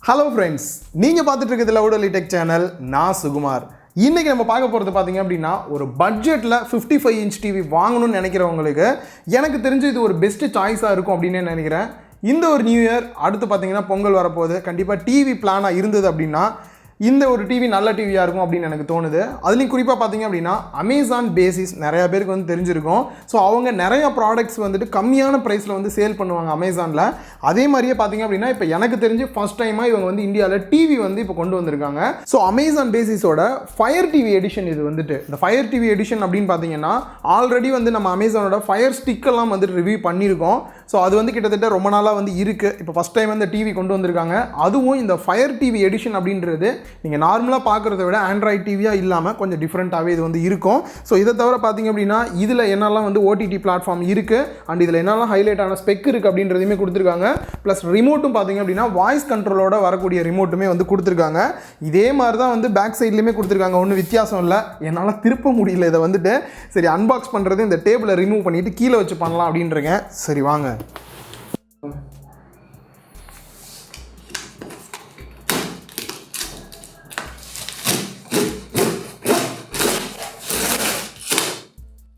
Hello friends, நீங்கள் பார்த்துட்டு இருக்கிறது லவுடலி டெக் சேனல். நான் சுகுமார். இன்றைக்கி நம்ம பார்க்க போகிறது பார்த்தீங்க அப்படின்னா, ஒரு பட்ஜெட்டில் 55 இன்ச் டிவி வாங்கணும்னு நினைக்கிறவங்களுக்கு எனக்கு தெரிஞ்சு இது ஒரு பெஸ்ட்டு சாய்ஸாக இருக்கும் அப்படின்னு நினைக்கிறேன். இந்த ஒரு நியூ இயர் அடுத்து பார்த்தீங்கன்னா பொங்கல் வரப்போகுது. கண்டிப்பாக டிவி பிளானாக இருந்தது அப்படின்னா இந்த ஒரு டிவி நல்ல டிவியாக இருக்கும் அப்படின்னு எனக்கு தோணுது. அதுலேயும் குறிப்பாக பார்த்தீங்க அப்படின்னா அமேசான் பேசிஸ் நிறையா பேருக்கு வந்து தெரிஞ்சிருக்கும். ஸோ அவங்க நிறையா ப்ராடக்ட்ஸ் வந்துட்டு கம்மியான ப்ரைஸில் வந்து சேல் பண்ணுவாங்க அமேசானில். அதே மாதிரியே பார்த்தீங்க அப்படின்னா இப்போ எனக்கு தெரிஞ்சு ஃபஸ்ட் டைமாக இவங்க வந்து இந்தியாவில் டிவி வந்து இப்போ கொண்டு வந்திருக்காங்க. ஸோ அமேசான் பேசிஸோட ஃபயர் டிவி எடிஷன் இது வந்துட்டு. இந்த ஃபயர் டிவி எடிஷன் அப்படின்னு பார்த்தீங்கன்னா ஆல்ரெடி வந்து நம்ம அமேசானோட ஃபயர் ஸ்டிக்கெல்லாம் வந்துட்டு ரிவ்யூ பண்ணியிருக்கோம். ஸோ அது வந்து கிட்டத்தட்ட ரொம்ப நாளாக வந்து இருக்குது. இப்போ ஃபஸ்ட் டைம் வந்து டிவி கொண்டு வந்திருக்காங்க. அதுவும் இந்த ஃபயர் டிவி எடிஷன் அப்படின்றது நீங்கள் நார்மலாக பார்க்குறத விட ஆண்ட்ராய்ட் டிவியாக இல்லாமல் கொஞ்சம் டிஃப்ரெண்ட்டாகவே இது வந்து இருக்கும். ஸோ இதை தவிர பார்த்தீங்க அப்படின்னா இதில் என்னெல்லாம் வந்து ஓடிடி பிளாட்ஃபார்ம் இருக்குது அண்ட் இதில் என்னெல்லாம் ஹைலைட்டான ஸ்பெக் இருக்குது அப்படின்றதையுமே கொடுத்துருக்காங்க. ப்ளஸ் ரிமோட்டும் பார்த்தீங்க அப்படின்னா வாய்ஸ் கண்ட்ரோலோட வரக்கூடிய ரிமோட்டுமே வந்து கொடுத்துருக்காங்க. இதே மாதிரி தான் வந்து பேக் சைட்லேயுமே கொடுத்துருக்காங்க. ஒன்றும் வித்தியாசம் இல்லை. என்னால் திருப்ப முடியல இதை வந்துட்டு. சரி, அன்பாக்ஸ் பண்ணுறது இந்த டேபிளை ரிமூவ் பண்ணிவிட்டு கீழே வச்சு பண்ணலாம் அப்படின்றங்க. சரி வாங்க.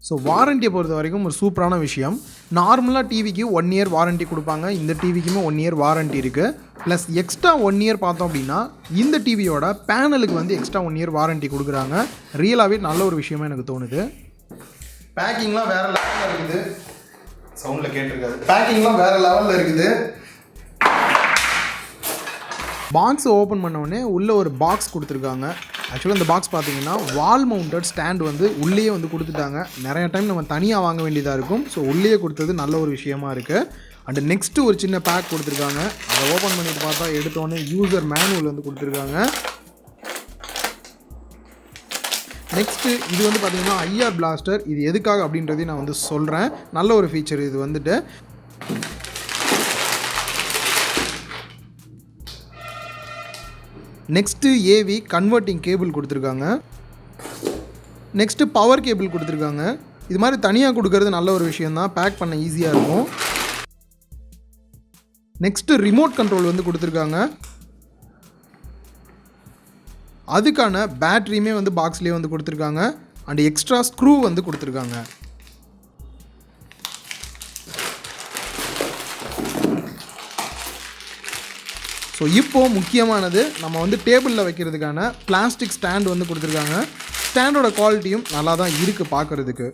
ஸோ வாரண்டியை பொறுத்த வரைக்கும் ஒரு சூப்பரான விஷயம். நார்மலாக டிவிக்கு 1 இயர் வாரண்ட்டி கொடுப்பாங்க. இந்த டிவிக்குமே 1 இயர் வாரண்ட்டி இருக்குது. ப்ளஸ் எக்ஸ்ட்ரா 1 இயர் பார்த்தோம் அப்படின்னா இந்த டிவியோட பேனலுக்கு வந்து எக்ஸ்ட்ரா 1 இயர் வாரண்ட்டி கொடுக்குறாங்க. ரியலாகவே நல்ல ஒரு விஷயமா எனக்கு தோணுது. பேக்கிங்லாம் வேறு லெவலில் இருக்குது. சவுண்டில் கேட்டிருக்காது. பேக்கிங்லாம் வேறு லெவலில் இருக்குது. பாக்ஸை ஓப்பன் பண்ணோடனே உள்ளே ஒரு பாக்ஸ் கொடுத்துருக்காங்க. ஆக்சுவலாக இந்த பாக்ஸ் பார்த்தீங்கன்னா வால் மவுண்டட் ஸ்டாண்ட் வந்து உள்ளே வந்து கொடுத்துட்டாங்க. நிறைய டைம் நம்ம தனியாக வாங்க வேண்டியதாக இருக்கும். ஸோ உள்ளே கொடுத்தது நல்ல ஒரு விஷயமா இருக்குது. அண்டு நெக்ஸ்ட்டு ஒரு சின்ன பேக் கொடுத்துருக்காங்க. அதை ஓப்பன் பண்ணிட்டு பார்த்தா எடுத்தோடனே யூசர் மேனுவல் வந்து கொடுத்துருக்காங்க. நெக்ஸ்ட்டு இது வந்து பார்த்திங்கன்னா ஐஆர் பிளாஸ்டர். இது எதுக்காக அப்படின்றதையும் நான் வந்து சொல்கிறேன். நல்ல ஒரு ஃபீச்சர் இது வந்துட்டு. நெக்ஸ்ட்டு ஏவி கன்வெர்ட்டிங் கேபிள் கொடுத்துருக்காங்க. நெக்ஸ்ட்டு பவர் கேபிள் கொடுத்துருக்காங்க. இது மாதிரி தனியாக கொடுக்கறது நல்ல ஒரு விஷயந்தான். பேக் பண்ண ஈஸியாக இருக்கும். நெக்ஸ்ட்டு ரிமோட் கண்ட்ரோல் வந்து கொடுத்துருக்காங்க. அதுக்கான பேட்ரியுமே வந்து பாக்ஸ்லேயே வந்து கொடுத்துருக்காங்க. அண்ட் எக்ஸ்ட்ரா ஸ்க்ரூ வந்து கொடுத்துருக்காங்க. ஸோ இப்போது முக்கியமானது நம்ம வந்து டேபிளில் வைக்கிறதுக்கான பிளாஸ்டிக் ஸ்டாண்ட் வந்து கொடுத்துருக்காங்க. ஸ்டாண்டோட குவாலிட்டியும் நல்லா தான் இருக்குது பார்க்குறதுக்கு.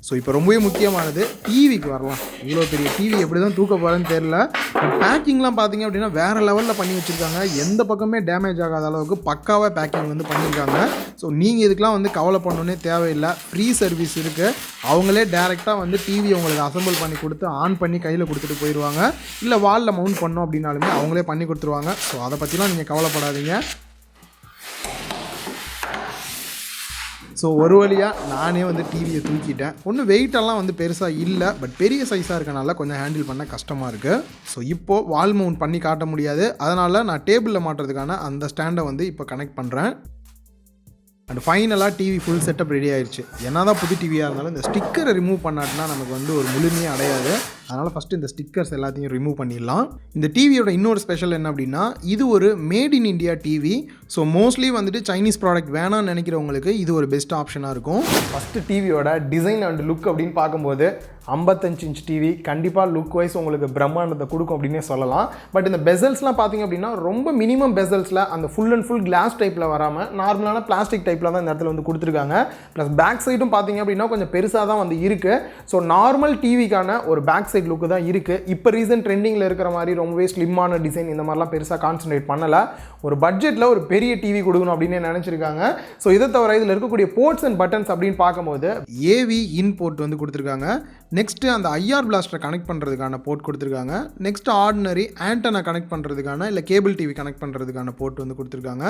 ஸோ இப்போ ரொம்பவே முக்கியமானது டிவிக்கு வரலாம். இவ்வளோ பெரிய டிவி எப்படி தான் தூக்க போகிறேன்னு தெரில. பட் பேக்கிங்லாம் பார்த்தீங்க அப்படின்னா வேறு லெவலில் பண்ணி வச்சுருக்காங்க. எந்த பக்கமே டேமேஜ் ஆகாத அளவுக்கு பக்காவாக பேக்கிங் வந்து பண்ணியிருக்காங்க. ஸோ நீங்கள் இதுக்கெலாம் வந்து கவலை பண்ணணுன்னே தேவையில்லை. ஃப்ரீ சர்வீஸ் இருக்குது. அவங்களே டேரெக்டாக வந்து டிவி உங்களுக்கு அசம்பிள் பண்ணி கொடுத்து ஆன் பண்ணி கையில் கொடுத்துட்டு போயிடுவாங்க. இல்லை வாலில் மவுண்ட் பண்ணோம் அப்படின்னாலுமே அவங்களே பண்ணி கொடுத்துருவாங்க. ஸோ அதை பற்றிலாம் நீங்கள் கவலைப்படாதீங்க. ஸோ ஒரு வழியாக நானே வந்து டிவியை தூக்கிட்டேன். ஒன்றும் வெயிட்டெல்லாம் வந்து பெருசாக இல்லை. பட் பெரிய சைஸாக இருக்கனால கொஞ்சம் ஹேண்டில் பண்ண கஷ்டமாக இருக்குது. ஸோ இப்போது வால் மவுண்ட் பண்ணி காட்ட முடியாது. அதனால் நான் டேபிளில் மாட்டுறதுக்கான அந்த ஸ்டாண்டை வந்து இப்போ கனெக்ட் பண்ணுறேன். அண்ட் ஃபைனலாக டிவி ஃபுல் செட்டப் ரெடி ஆயிடுச்சு. என்ன தான் புது டிவியாக இருந்தாலும் இந்த ஸ்டிக்கரை ரிமூவ் பண்ணாட்டினா நமக்கு வந்து ஒரு முழுமையே அடையாது. அதனால் ஃபஸ்ட்டு இந்த ஸ்டிக்கர்ஸ் எல்லாத்தையும் ரிமூவ் பண்ணிடலாம். இந்த டிவியோட இன்னொரு ஸ்பெஷல் என்ன அப்படின்னா இது ஒரு made in India TV. So mostly வந்துட்டு சைனீஸ் ப்ராடக்ட் வேணாம்னு நினைக்கிறவங்களுக்கு இது ஒரு பெஸ்ட் ஆப்ஷனாக இருக்கும். ஃபஸ்ட்டு டிவியோட டிசைன் அண்ட் லுக் அப்படின்னு பார்க்கும்போது 55 இன்ச் டிவி கண்டிப்பாக லுக் வைஸ் உங்களுக்கு பிரம்மாண்டத்தை கொடுக்கும் அப்படின்னே சொல்லலாம். பட் இந்த பெசல்ஸ்லாம் பார்த்தீங்க அப்படின்னா ரொம்ப மினிமம் பெசல்ஸில் அந்த ஃபுல் அண்ட் ஃபுல் கிளாஸ் டைப்பில் வராமல் நார்மலான பிளாஸ்டிக் டைப்பில் தான் இந்த இடத்துல வந்து கொடுத்துருக்காங்க. ப்ளஸ் பேக் சைடும் பார்த்தீங்க அப்படின்னா கொஞ்சம் பெருசாக தான் வந்து இருக்குது. ஸோ நார்மல் டிவிக்கான ஒரு பேக் சைட் லுக்கு தான் இருக்குது. இப்போ ரீசன்ட் ட்ரெண்டிங்கில் இருக்கிற மாதிரி ரொம்பவே ஸ்லிம்மான டிசைன் இந்த மாதிரிலாம் பெருசாக கான்சன்ட்ரேட் பண்ணலை. ஒரு பட்ஜெட்டில் ஒரு பெரிய டிவி கொடுக்கணும் அப்படின்னு நினச்சிருக்காங்க. ஸோ இதை தவிர இதில் இருக்கக்கூடிய போர்ட்ஸ் அண்ட் பட்டன்ஸ் அப்படின்னு பார்க்கும்போது ஏவி இன் போர்ட் வந்து கொடுத்துருக்காங்க. நெக்ஸ்ட்டு அந்த ஐஆர் பிளாஸ்டரை கனெக்ட் பண்ணுறதுக்கான போர்ட் கொடுத்துருக்காங்க. நெக்ஸ்ட் ஆர்டினரி ஆண்டனை கனெக்ட் பண்ணுறதுக்கான இல்லை கேபிள் டிவி கனெக்ட் பண்ணுறதுக்கான போர்ட் வந்து கொடுத்துருக்காங்க.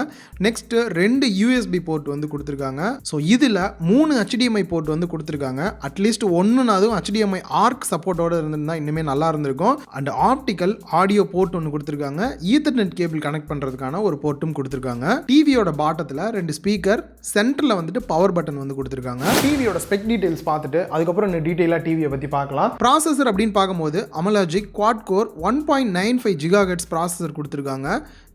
நெக்ஸ்ட்டு 2 யூஎஸ்பி போர்ட் வந்து கொடுத்துருக்காங்க. ஸோ இதில் 3 HDMI போர்ட் வந்து கொடுத்துருக்காங்க. அட்லீஸ்ட் ஒன்றுனாதும் HDMI ஆர்க் சப்போர்ட்டோடு இருந்ததுன்னா இருந்திருந்தா இன்னுமே நல்லா இருந்திருக்கும். அண்ட் ஆப்டிக்கல் ஆடியோ போர்ட் ஒன்று கொடுத்துருக்காங்க. ஈத்தர்நெட் கேபிள் கனெக்ட் பண்ணுறதுக்கான ஒரு போர்ட்டும் கொடுத்துருக்காங்க. டிவியோட பாட்டத்தில் 2 ஸ்பீக்கர், சென்டரில் வந்துட்டு பவர் பட்டன் வந்து கொடுத்துருக்காங்க. டிவியோட ஸ்பெக் டீடைல்ஸ் பார்த்துட்டு அதுக்கப்புறம் இன்னும் டீட்டெயிலாக டிவியை பற்றி பார்க்கலாம். ப்ராசஸர் அப்படின்னு பார்க்கும்போது அமலாஜிக் குவாட் கோர் 1.95 GHz ப்ராசஸர் கொடுத்துருக்காங்க.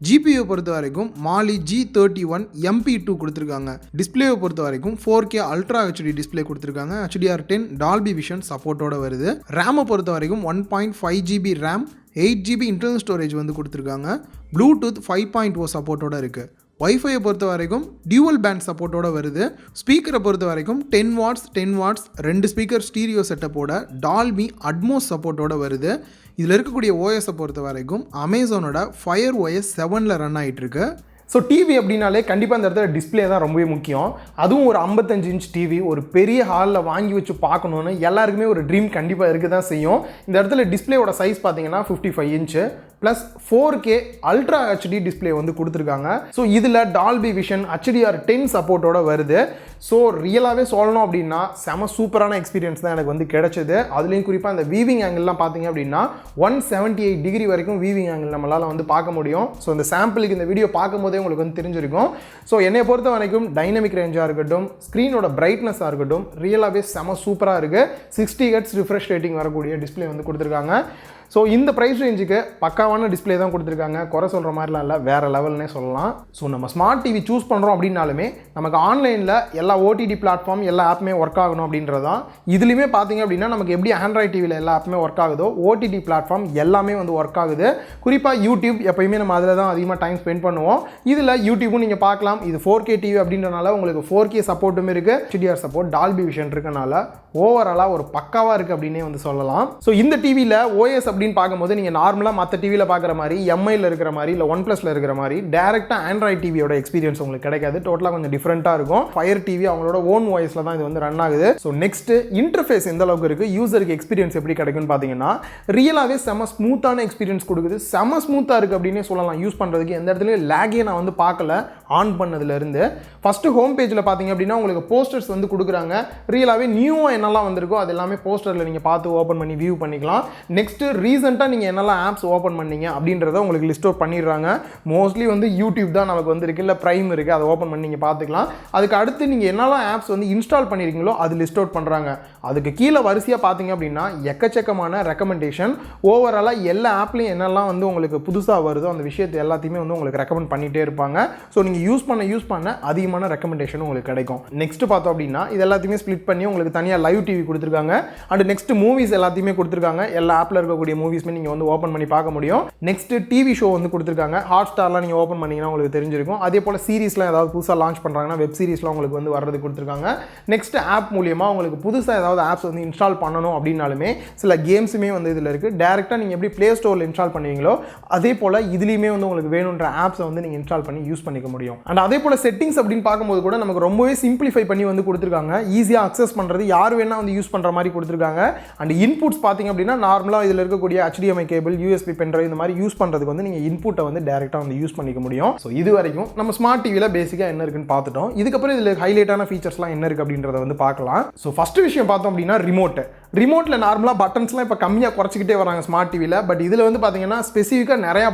ஜிபியை பொறுத்த வரைக்கும் மாலி G31 MP2 கொடுத்துருக்காங்க. டிஸ்பிளேவை பொறுத்த வரைக்கும் 4K அல்ட்ரா HD டிஸ்பிளே கொடுத்துருக்காங்க. HDR10 டால்பி விஷன் சப்போர்ட்டோட வருது. ரேமை பொறுத்த வரைக்கும் 1.5 GB RAM, 8 GB internal storage வந்து கொடுத்துருக்காங்க. ப்ளூடூத் 5.0 சப்போர்ட்டோட இருக்குது. வைஃபையை பொறுத்த வரைக்கும் டியூவல் பேண்ட் சப்போர்ட்டோட வருது. ஸ்பீக்கரை பொறுத்த வரைக்கும் 10 வாட்ஸ் 2 ஸ்பீக்கர் ஸ்டீரியோ செட்டப்போட டால்பி அட்மோஸ் சப்போர்ட்டோட வருது. இதில் இருக்கக்கூடிய ஓஎஸை பொறுத்த வரைக்கும் அமேசானோட ஃபயர் OS 7ல் ரன் ஆகிட்டுருக்கு. ஸோ டிவி அப்படின்னாலே கண்டிப்பாக இந்த இடத்துல டிஸ்பிளே தான் ரொம்பவே முக்கியம். அதுவும் ஒரு 55 இன்ச் டிவி ஒரு பெரிய ஹாலில் வாங்கி வச்சு பார்க்கணுன்னு எல்லாருக்குமே ஒரு ட்ரீம் கண்டிப்பாக இருக்க தான் செய்யும். இந்த இடத்துல டிஸ்பிளேயோட சைஸ் பார்த்தீங்கன்னா 55 inch plus 4K ultra HD display வந்து கொடுத்துருக்காங்க. ஸோ இதில் டால்பி விஷன் HDR10 சப்போர்ட்டோட வருது. ஸோ ரியலாகவே சொல்லணும் அப்படின்னா செம சூப்பரான எக்ஸ்பீரியன்ஸ் தான் எனக்கு வந்து கிடைச்சது. அதுலேயும் குறிப்பாக இந்த வீவிங் ஆங்கிள்லாம் பார்த்தீங்க அப்படின்னா 178 டிகிரி வரைக்கும் வீவிங் ஆங்கிள் நம்மளால் வந்து பார்க்க முடியும். ஸோ இந்த சாம்பிளுக்கு இந்த வீடியோ பார்க்கும்போதே உங்களுக்கு வந்து தெரிஞ்சிருக்கும். ஸோ என்னை பொறுத்த வரைக்கும் டைனமிக் ரேஞ்சாக இருக்கட்டும், ஸ்க்ரீனோட பிரைட்னஸாக இருக்கட்டும், ரியலாகவே செம சூப்பராக இருக்குது. 60 Hz ரிஃப்ரெஷ் ரேட்டிங் வரக்கூடிய டிஸ்பிளே வந்து கொடுத்துருக்காங்க. ஸோ இந்த ப்ரைஸ் ரேஞ்சுக்கு பக்காவான டிஸ்பிளே தான் கொடுத்துருக்காங்க. குறை சொல்கிற மாதிரிலாம் இல்லை, வேறு லெவல்னே சொல்லலாம். ஸோ நம்ம ஸ்மார்ட் டிவி சூஸ் பண்ணுறோம் அப்படின்னாலுமே நமக்கு ஆன்லைனில் எல்லா ஓடிடி பிளாட்ஃபார்ம் எல்லா ஆப்புமே ஒர்க் ஆகணும் அப்படின்றது தான். இதுலேயுமே பார்த்தீங்க அப்படின்னா நமக்கு எப்படி ஆண்ட்ராய்ட் டிவியில் எல்லா ஆப்புமே ஒர்க் ஆகுதோ ஓடிடி பிளாட்ஃபார்ம் எல்லாமே வந்து ஒர்க் ஆகுது. குறிப்பாக யூடியூப் எப்போயுமே நம்ம அதில் தான் அதிகமாக டைம் ஸ்பெண்ட் பண்ணுவோம். இதில் யூடியூப்பும் நீங்கள் பார்க்கலாம். இது 4K டிவி அப்படின்றனால உங்களுக்கு 4K சப்போர்ட்டும் இருக்குது. HDR சப்போர்ட், டால்பி விஷன் இருக்கனால ஓவராலாக ஒரு பக்காவாக இருக்குது அப்படின்னே வந்து சொல்லலாம். ஸோ இந்த டிவியில் OS அப்படின்னு பார்க்கும்போது நீங்கள் நார்மலாக மற்ற டிவியில் பார்க்குற மாதிரி எம்ஐயில் இருக்கிற மாதிரி இல்லை OnePlusல இருக்கிற மாதிரி டேரெக்டாக ஆண்ட்ராய்ட் டிவியோட எக்ஸ்பீரியன்ஸ் உங்களுக்கு கிடைக்காது. டோட்டலாக கொஞ்சம் டிஃப்ரெண்ட்டாக இருக்கும். ஃபயர் டிவி அவங்களோட ஓன் வாய்ஸில் தான் இது வந்து ரன் ஆகுது. ஸோ நெக்ஸ்ட் இன்டர்ஃபேஸ் எந்த அளவுக்கு இருக்குது, யூசருக்கு எக்ஸ்பீரியன்ஸ் எப்படி கிடைக்கும்னு பார்த்தீங்கன்னா ரியலாகவே செம ஸ்மூத்தான எக்ஸ்பீரியன்ஸ் கொடுக்குது. செம ஸ்மூத்தாக இருக்குது அப்படின்னே சொல்லலாம். யூஸ் பண்ணுறதுக்கு எந்த இடத்துலையும் லேகே நான் வந்து பார்க்கல ஆன் பண்ணதுலேருந்து. ஃபஸ்ட்டு ஹோம் பேஜில் பார்த்தீங்க அப்படின்னா உங்களுக்கு போஸ்டர்ஸ் வந்து கொடுக்குறாங்க. ரியலாகவே நியூவாக என்னெல்லாம் வந்திருக்கோ அது எல்லாமே போஸ்டரில் நீங்கள் பார்த்து ஓப்பன் பண்ணி வியூ பண்ணிக்கலாம். நெக்ஸ்ட்டு ரீசெண்டாக நீங்கள் என்னெல்லாம் ஆப்ஸ் ஓப்பன் பண்ணீங்க அப்படின்றத உங்களுக்கு லிஸ்ட் அவுட் பண்ணிடுறாங்க. மோஸ்ட்லி வந்து யூடியூப் தான் நமக்கு வந்துருக்கு, இல்லை ப்ரைம் இருக்குது, அதை ஓப்பன் பண்ணி நீங்கள் பார்த்துக்கலாம். அதுக்கு அடுத்து நீங்கள் என்னெல்லாம் ஆப்ஸ் வந்து இன்ஸ்டால் பண்ணியிருக்கீங்களோ அது லிஸ்ட் அவுட் பண்ணுறாங்க. அதுக்கு கீழே வரிசையாக பார்த்தீங்க அப்படின்னா எக்கச்சக்கமான ரெக்கமெண்டேஷன். ஓவராலாக எல்லா ஆப்லையும் என்னெல்லாம் வந்து உங்களுக்கு புதுசாக வருதோ அந்த விஷயத்தை எல்லாத்தையுமே வந்து உங்களுக்கு ரெக்கமெண்ட் பண்ணிகிட்டே இருப்பாங்க. ஸோ நீங்கள் யூஸ் பண்ண அதிகமான ரெக்கமெண்டேஷன் உங்களுக்கு கிடைக்கும். நெக்ஸ்ட் பார்த்தோம் அப்படின்னா இது எல்லாத்தையுமே ஸ்ப்ளிட் பண்ணி உங்களுக்கு தனியாக லைவ் டிவி கொடுத்துருக்காங்க. அண்ட் நெக்ஸ்ட் மூவிஸ் எல்லாத்தையுமே கொடுத்துருக்காங்க. எல்லா ஆப்பில் இருக்கக்கூடிய மூவிஸ்மே நீங்கள் வந்து ஓப்பன் பண்ணி பார்க்க முடியும். நெக்ஸ்ட் டிவி ஷோ வந்து கொடுத்துருக்காங்க. ஹாட்ஸ்டார்லாம் நீங்கள் ஓப்பன் பண்ணிங்கன்னா உங்களுக்கு தெரிஞ்சிருக்கும். அதே போல் சீரீஸ்லாம் ஏதாவது புதுசாக லான்ச் பண்ணுறாங்கன்னா வெப் சீரிஸ்லாம் உங்களுக்கு வந்து வர்றது கொடுத்துருக்காங்க. நெக்ஸ்ட் ஆப் மூலியமாக உங்களுக்கு புதுசாக ஏதாவது ஆப்ஸ் வந்து இன்ஸ்டால் பண்ணணும் அப்படின்னாலுமே சில கேம்ஸுமே வந்து இதில் இருக்குது. டேரெக்டாக நீங்கள் எப்படி ப்ளே ஸ்டோரில் இன்ஸ்டால் பண்ணுவீங்களோ அதே போல் இதுலேயுமே வந்து உங்களுக்கு வேணுன்ற ஆப்ஸை வந்து நீங்கள் இன்ஸ்டால் பண்ணி யூஸ் பண்ணிக்க முடியும். அண்ட் அதே போல் செட்டிங்ஸ் அப்படின்னு பார்க்கும்போது கூட நமக்கு ரொம்பவே சிம்பிளிஃபை பண்ணி வந்து கொடுத்துருக்காங்க. ஈஸியாக அக்சஸ் பண்ணுறது, யார் வேணால் வந்து யூஸ் பண்ணுற மாதிரி கொடுத்துருக்காங்க. அண்ட் இன்புட்ஸ் பார்த்தீங்க அப்படின்னா நார்மலாக இதில் இருக்கக்கூடிய HDMI கேபிள், USB பென்ட்ரைவ் இந்த மாதிரி யூஸ் பண்ணுறதுக்கு வந்து நீங்கள் இன்புட்டை வந்து டேரெக்டாக வந்து யூஸ் பண்ணிக்க முடியும். ஸோ இது வரைக்கும் நம்ம ஸ்மார்ட் டிவியில் பேசிக்காக என்ன இருக்குன்னு பார்த்துட்டோம். இதுக்கப்புறம் இதில் ஹைலைட்டான ஃபீச்சர்ஸ்லாம் என்ன இருக்குது அப்படின்றத வந்து பார்க்கலாம். ஸோ ஃபஸ்ட்டு விஷயம் பார்த்தோம் அப்படின்னா ரிமோட்டில் நார்மலாக பட்டன்ஸ்லாம் இப்போ கம்மியாக குறைச்சிக்கிட்டே வராங்க ஸ்மார்ட் டிவியில். பட் இதில் வந்து பார்த்தீங்கன்னா ஸ்பெசிஃபிக்காக நிறையா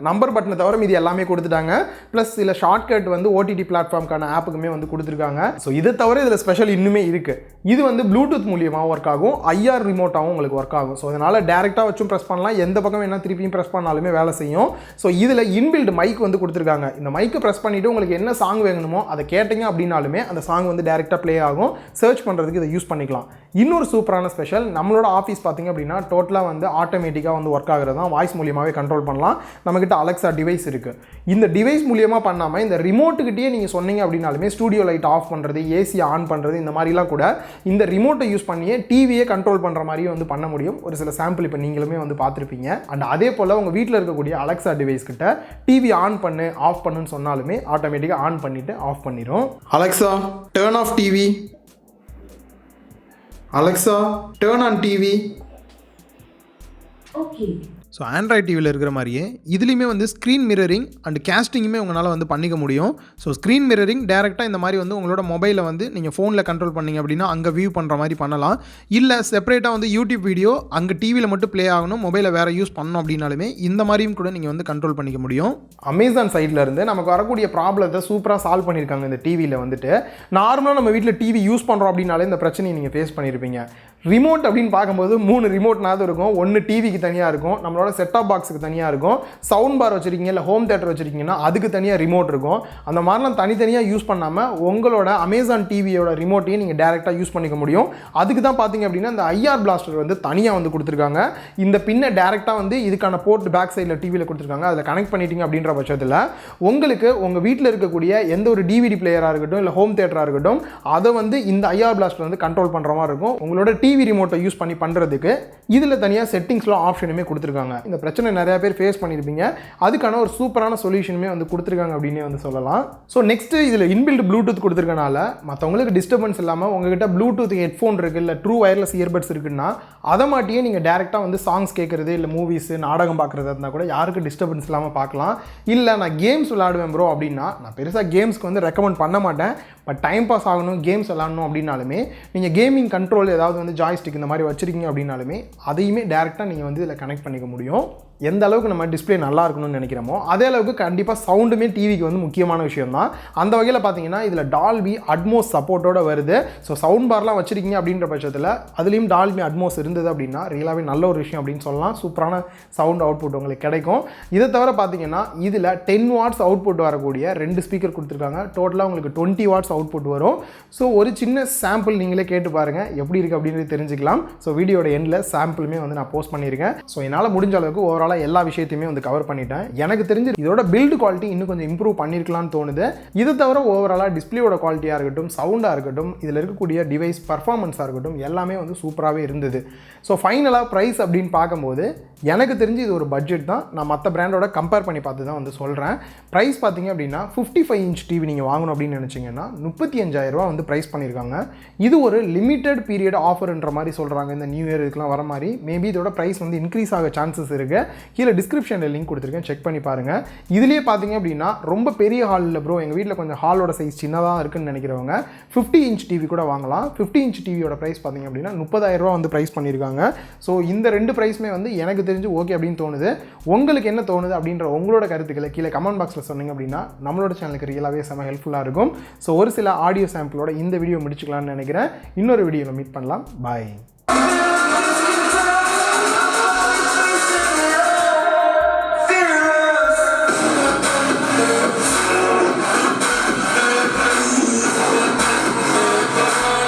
நம்பர் பட்டனை தவிர இது எல்லாமே கொடுத்துட்டாங்க. ப்ளஸ் சில ஷார்ட்கட் வந்து OTT பிளாட்ஃபார்ம்க்கான ஆப்புக்குமே வந்து கொடுத்துருக்காங்க. ஸோ இதை தவிர இதில் ஸ்பெஷல் இன்னுமே இருக்குது. இது வந்து ப்ளூடூத் மூலியமாக ஒர்க் ஆகும், IR ரிமோட்டாகவும் உங்களுக்கு ஒர்க் ஆகும். ஸோ அதனால் டேரெக்டாக வச்சும் ப்ரெஸ் பண்ணலாம், எந்த பக்கம் என்ன திருப்பியும் ப்ரெஸ் பண்ணாலுமே வேலை செய்யும். ஸோ இதில் இன்பில்ட் மைக் வந்து கொடுத்துருக்காங்க. இந்த மைக்கை ப்ரெஸ் பண்ணிவிட்டு உங்களுக்கு என்ன சாங் வேணுமோ அதை கேட்டிங்க அப்படின்னாலுமே அந்த சாங் வந்து டேரெக்டாக ப்ளே ஆகும். சர்ச் பண்ணுறதுக்கு இதை யூஸ் பண்ணிக்கலாம். இன்னொரு சூப்பரான ஸ்பெஷல், நம்மளோட ஆஃபீஸ் பார்த்திங்க அப்படின்னா டோட்டலாக வந்து ஆட்டோமேட்டிக்காக வந்து ஒர்க் ஆகிறது தான். வாய்ஸ் மூலியமாகவே கண்ட்ரோல் பண்ணலாம். நம்மக்கிட்ட அலெக்ஸா டிவைஸ் இருக்குது. இந்த டிவைஸ் மூலியமாக பண்ணாமல் இந்த ரிமோட்டுக்கிட்டே நீங்கள் சொன்னீங்க அப்படின்னாலுமே ஸ்டூடியோ லைட் ஆஃப் பண்ணுறது, ஏசி ஆன் பண்ணுறது, இந்த மாதிரிலாம் கூட இந்த ரிமோட்டை யூஸ் பண்ணியே டிவியே கண்ட்ரோல் பண்ணுற மாதிரியும் வந்து பண்ண முடியும். ஒரு சில சாம்பிள் இப்போ நீங்களுமே வந்து பார்த்துருப்பீங்க. அண்ட் அதே போல் உங்கள் வீட்டில் இருக்கக்கூடிய அலெக்ஸா டிவைஸ் கிட்ட டிவி ஆன் பண்ணு ஆஃப் பண்ணுன்னு சொன்னாலுமே ஆட்டோமேட்டிக்காக ஆன் பண்ணிவிட்டு ஆஃப் பண்ணிடும். Alexa turn of TV, Alexa turn on TV. Okay. So Android டிவியில் இருக்கிற மாதிரியே இதுலேயுமே வந்து ஸ்க்ரீன் மிரரிங் அண்ட் கேஸ்டிங்குமே உங்களால் வந்து பண்ணிக்க முடியும். ஸோ ஸ்க்ரீன் மிரரிங் டேரெக்டாக இந்த மாதிரி வந்து உங்களோட மொபைலை வந்து நீங்கள் ஃபோனில் கண்ட்ரோல் பண்ணிங்க அப்படின்னா அங்கே வியூ பண்ணுற மாதிரி பண்ணலாம். இல்லை செப்பரேட்டாக வந்து யூடியூப் வீடியோ அங்கே டிவியில் மட்டும் ப்ளே ஆகணும், மொபைலை வேறு யூஸ் பண்ணணும் அப்படின்னாலுமே இந்த மாதிரியும் கூட நீங்கள் வந்து கண்ட்ரோல் பண்ணிக்க முடியும். அமேசான் சைட்டில் இருந்து நமக்கு வரக்கூடிய ப்ராப்ளத்தை சூப்பராக சால்வ் பண்ணியிருக்காங்க இந்த டிவியில் வந்துட்டு. நார்மலாக நம்ம வீட்டில் டிவி யூஸ் பண்ணுறோம் அப்படின்னாலே இந்த பிரச்சனையை நீங்கள் ஃபேஸ் பண்ணியிருப்பீங்க. ரிமோட் அப்படின்னு பார்க்கும்போது 3 ரிமோட்னாவது இருக்கும். ஒன்று டிவிக்கு தனியாக இருக்கும், நம்மளோட செட்டாப் பாக்ஸுக்கு தனியாக இருக்கும், சவுண்ட் பார் வச்சுருக்கீங்க இல்லை ஹோம் தேட்டர் வச்சுருக்கீங்கன்னா அதுக்கு தனியாக ரிமோட் இருக்கும். அந்த மாதிரிலாம் தனித்தனியாக யூஸ் பண்ணாமல் உங்களோட அமேசான் டிவியோட ரிமோட்டையும் நீங்கள் டேரெக்டாக யூஸ் பண்ணிக்க முடியும். அதுக்கு தான் பார்த்தீங்க அப்படின்னா இந்த ஐஆர் பிளாஸ்டர் வந்து தனியாக வந்து கொடுத்துருக்காங்க. இந்த பின்னை டேரெக்டாக வந்து இதுக்கான போர்ட் பேக் சைடில் டிவியில் கொடுத்துருக்காங்க. அதில் கனெக்ட் பண்ணிட்டீங்க அப்படின்ற பட்சத்தில் உங்களுக்கு உங்கள் வீட்டில் இருக்கக்கூடிய எந்த ஒரு டிவிடி பிளேயராக இருக்கட்டும் இல்லை ஹோம் தேட்டராக இருக்கட்டும் அதை வந்து இந்த ஐஆர் பிளாஸ்டர் வந்து கண்ட்ரோல் பண்ணுற மாதிரி இருக்கும். உங்களோட டிவி ரிமோட்டை யூஸ் பண்ணி பண்ணுறதுக்கு இதில் தனியாக செட்டிங்ஸ்லாம் ஆப்ஷனுமே கொடுத்துருக்காங்க. இந்த பிரச்சனை நிறையா பேர் ஃபேஸ் பண்ணியிருப்பீங்க. அதுக்கான ஒரு சூப்பரான சொல்யூஷனுமே வந்து கொடுத்துருக்காங்க அப்படின்னே வந்து சொல்லலாம். ஸோ நெக்ஸ்ட்டு இதில் இன்பில்ட் ப்ளூடூத் கொடுத்துருக்கனால மற்றவங்களுக்கு டிஸ்டர்பன்ஸ் இல்லாமல் உங்ககிட்ட ப்ளூடூத் ஹெட்ஃபோன் இருக்குது இல்லை ட்ரூ வயர்லெஸ் இயர்பட்ஸ் இருக்குன்னா அதை மாட்டியே நீங்கள் டேரெக்டாக வந்து சாங்ஸ் கேட்குறது இல்லை மூவிஸு நாடகம் பார்க்குறது இருந்தால் கூட யாருக்கு டிஸ்டர்பன்ஸ் இல்லாமல் பார்க்கலாம். இல்லை நான் கேம்ஸ் விளையாடுவேன் ப்ரோ அப்படின்னா நான் பெருசாக கேம்ஸ்க்கு வந்து ரெக்கமெண்ட் பண்ண மாட்டேன். பட் டைம் பாஸ் ஆகணும், கேம்ஸ் விளாடணும் அப்படின்னாலுமே நீங்கள் கேமிங் கண்ட்ரோல் ஏதாவது வந்து ஜாய்ஸ்டிக் இந்த மாதிரி வச்சுருக்கீங்க அப்படின்னாலுமே அதையுமே டேரெக்டாக நீங்கள் வந்து இதில் கனெக்ட் பண்ணிக்க முடியும். எந்த அளவுக்கு நம்ம டிஸ்பிளே நல்லா இருக்கணும்னு நினைக்கிறோமோ அதே அளவுக்கு கண்டிப்பாக சவுண்டுமே டிவிக்கு வந்து முக்கியமான விஷயம் தான். அந்த வகையில் பார்த்தீங்கன்னா இதில் டால்பி அட்மோஸ் சப்போர்ட்டோட வருது. ஸோ சவுண்ட் பார்லாம் வச்சுருக்கீங்க அப்படின்ற பட்சத்தில் அதுலேயும் டால்பி அட்மோஸ் இருந்தது அப்படின்னா ரியலாகவே நல்ல ஒரு விஷயம் அப்படின்னு சொல்லலாம். சூப்பரான சவுண்ட் அவுட்புட் உங்களுக்கு கிடைக்கும். இதை தவிர பார்த்தீங்கன்னா இதில் 10 வாட்ஸ் அவுட்புட் வரக்கூடிய 2 ஸ்பீக்கர் கொடுத்துருக்காங்க. டோட்டலாக உங்களுக்கு 20 வாட்ஸ் அவுட்புட் வரும். ஸோ ஒரு சின்ன சாம்பிள் நீங்களே கேட்டு பாருங்கள் எப்படி இருக்குது அப்படின்றது தெரிஞ்சுக்கலாம். ஸோ வீடியோட எண்டில் சாம்பிளுமே வந்து நான் போஸ்ட் பண்ணியிருக்கேன். ஸோ என்னால் முடிஞ்ச அளவுக்கு ஓவரால் எல்லா விஷயத்தையுமே வந்து கவர் பண்ணிட்டேன். எனக்கு தெரிஞ்சு இதோட பில்டு குவாலிட்டி இன்னும் கொஞ்சம் இம்ப்ரூவ் பண்ணியிருக்கலாம்னு தோணுது. இது தவிர ஓவராலாக டிஸ்பிளேயோட குவாலிட்டியாக இருக்கட்டும், சவுண்டாக இருக்கட்டும், இதில் இருக்கக்கூடிய டிவைஸ் பர்ஃபார்மன்ஸாக இருக்கட்டும் எல்லாமே வந்து சூப்பராகவே இருந்தது. ஸோ ஃபைனலாக ப்ரைஸ் அப்படின்னு பார்க்கும்போது எனக்கு தெரிஞ்சு இது ஒரு பட்ஜெட் தான். நான் மற்ற பிராண்டோட கம்பேர் பண்ணி பார்த்து தான் வந்து சொல்கிறேன். ப்ரைஸ் பார்த்தீங்க அப்படின்னா 55 இன்ச் டிவி நீங்கள் வாங்கணும் அப்படின்னு நினச்சிங்கன்னா 35,000 ரூபா வந்து ப்ரைஸ் பண்ணியிருக்காங்க. இது ஒரு லிமிட்டட் பீரியட் ஆஃபர்ன்ற மாதிரி சொல்கிறாங்க. இந்த நியூ இயர் இதுக்கெலாம் வர மாதிரி மேபி இதோட ப்ரைஸ் வந்து இன்க்ரீஸ் ஆக சான்சஸ் இருக்குது. கீழே டிஸ்கிரிப்ஷனில் லிங்க் கொடுத்துருக்கேன், செக் பண்ணி பாருங்கள். இதுலேயே பார்த்தீங்க அப்படின்னா ரொம்ப பெரிய ஹால் இல்லை ப்ரோ, எங்கள் வீட்டில் கொஞ்சம் ஹாலோட சைஸ் சின்னதாக இருக்குன்னு நினைக்கிறவங்க 50 இன்ச் டிவி கூட வாங்கலாம். 50 இன்ச் டிவியோட ப்ரைஸ் பார்த்தீங்க அப்படின்னா 30,000 ரூபா வந்து ப்ரைஸ் பண்ணியிருக்காங்க. ஸோ இந்த 2 ப்ரைஸுமே வந்து எனக்கு தெரிஞ்சு ஓகே அப்படின்னு தோணுது. உங்களுக்கு என்ன தோணுது அப்படின்ற உங்களோட கருத்துக்களை கீழே கமெண்ட் பாக்ஸில் சொன்னீங்க அப்படின்னா நம்மளோட சேனலுக்கு ரியலாகவே செம ஹெல்ப்ஃபுல்லாக இருக்கும். ஸோ ஒரு சில ஆடியோ சாம்பிளோட இந்த வீடியோ முடிச்சுக்கலாம்னு நினைக்கிறேன். இன்னொரு வீடியோவில் மீட் பண்ணலாம். பாய்.